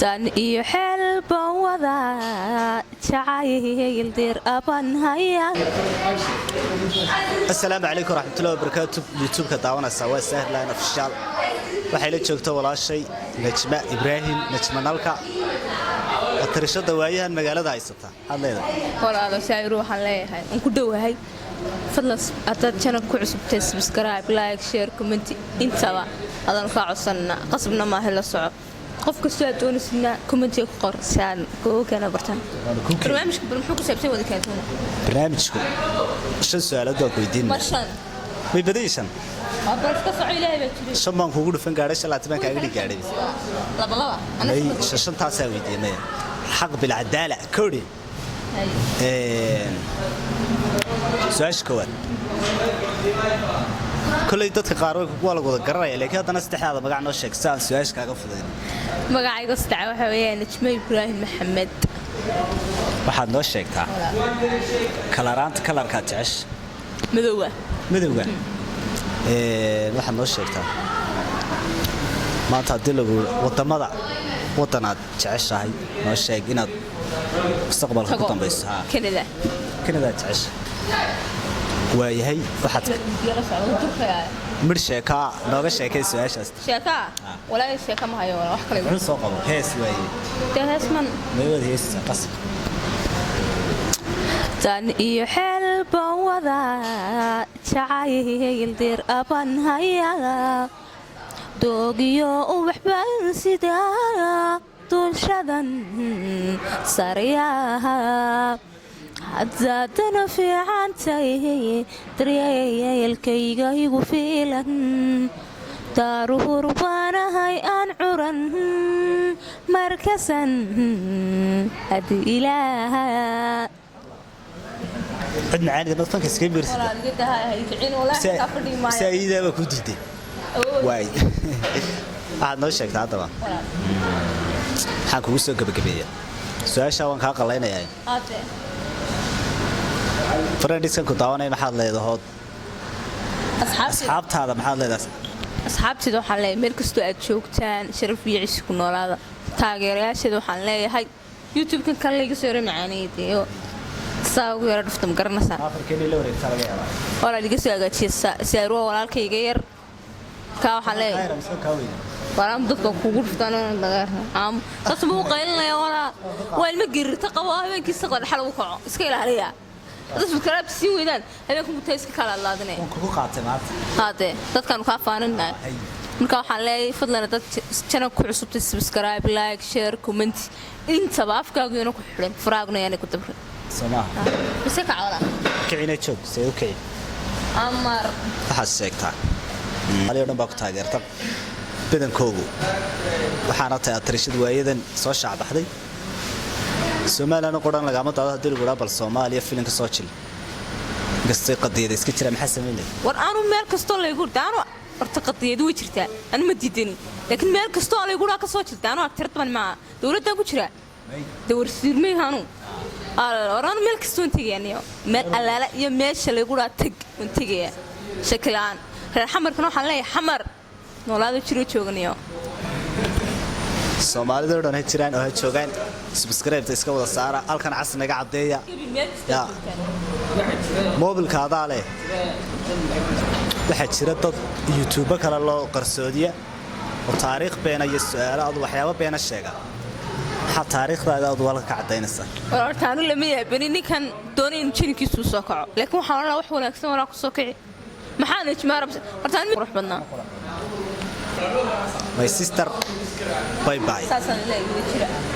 dan iyo xelba wada jacayl dir aban haya. Assalaamu calaykum waraxmatullaahi wabarakaatuh. YouTube-ka daawanaysa waa Sahlan Official. waxay la joogtaa walaashay Najma Ibrahim Najma Nalka. atrishada waayahan magaalada haysata hadleeda walaalo sayru waxaan leeyahay aan ku dhawahay fadlas aad channel ku cusubtay subscribe like share comment intaba adan ka codsanna qasabna ma hela soco qof kasta aad doonaysidna comment ku qor saan koo kana bartan barnaamijku muxuu ku saabsan wada kaatuna barnaamijku shan su'aalood oo weydiin marshan way badaysan bas ka soo ilaahay baa jiray shamaan kugu dhufan gaadhay shalaatiban kaaga dhigaaday laba ana shantaas ay weydiinay حق بالعدالة كوري سؤال كوان كل يدك قارئ ولا قد قرأ لكن هذا نستحي هذا مقعنا الشيء سؤال كأقف ذي مقعي قصدع وحويان نجمة إبراهيم محمد واحد نوع الشيء تاع كلارانت كلار كاتعش مذوة واحد نوع الشيء تاع ما تعدله وطمضع وطنات تعيش هاي ما الشيء إنها مستقبل خطط بس ها كندا تعيش وهي واحد مرشة كا نوع الشيء كيس وإيش است شكا ولا الشكا ما هي ولا واحد كلي من سوق أبو هيس وهي تهس من ما يود هيس قص dan iyo xelba wada jacayl dir aban haya دوغيو وبحبان سيدا طول شدن سرياها حتزادنا في عنتي دريال كيغا يغفيلن داره ربانا هاي أنعرن مركزا هد إلها عندنا عادي بطن كسكيبر سيدة وكوديتي واي aad noo sheegtaa hadaba waxaan kugu soo gabagabeeyaa su'aasha waan ka qaleynayaa friendskan ku daawanay maxaad leedahay asxaabtaada maxaad leedahay asxaabtida waxaan leeyahay meel kasto aad joogtaan sharaf iyo ciise ku noolaada taageerayaashada waxaan leeyahay YouTube-kan kan laga soo macaaniyo saagu yar dhuftam garanaysan afarkeeni la wareegtaa laga yaabaa wala liga soo agaajiyaa saaro walaalkayga yar ka waxaan leeyahay waram dadka kugu dhuftaan dagar qasbu qaylnaa wala weel ma girta qabo habeenkii saqad xal u kaco iska ilaaliya dadku kalaab si weydaan habeenku mutay iska kala laadnay kugu qaatay maanta haade dadkan ka faaninay marka waxaan leeyahay fadlan dad channel ku cusubtay subscribe like share comment inta baafkaagu inuu ku xiran faraagna yani ku dabra Soma bise ka wala kicina joog say okay amar waxa sheegtaa aliyo dhan baa ku taageerta badankoodu waxaana tahay atrishad waayadan soo shacbaxday Soomaaliland qoran laga ma taado hadii lagu bal Soomaaliya filinka soo jil gastay qadiyada iska jira maxaa sameeyay war aanu meel kasto leeyahay daano horta qadiyadu way jirtaa aan ma diidani laakiin meel kasto leeyahay ka soo jirtaano tirtaban ma dawladda ku jira dawr sirmay haanu oran meel kasto intigeeniyo meel alaala iyo meesha leeyahay tag intigeeya shaklaan reer xamarkana waxaan leeyahay xamar noolaada jiro joogniyo Soomaalida oo dhan ay jiraan oo ay joogan subscribe iska wada saara halkan casnaga cadeeya ya mobilkaada leh waxa jira dad YouTube kala loo qarsoodiya oo taariikh beena iyo su'aalaad waxyaabo beena sheega waxa taariikhdaada aad wala ka cadeynaysa wartaanu lama yaabani ninkan doonin jinkiisu soo kaco laakiin waxaan la wax wanaagsan wala ku soo kici maxaan ijmaarab wartaan ruux badnaa my sister bye bye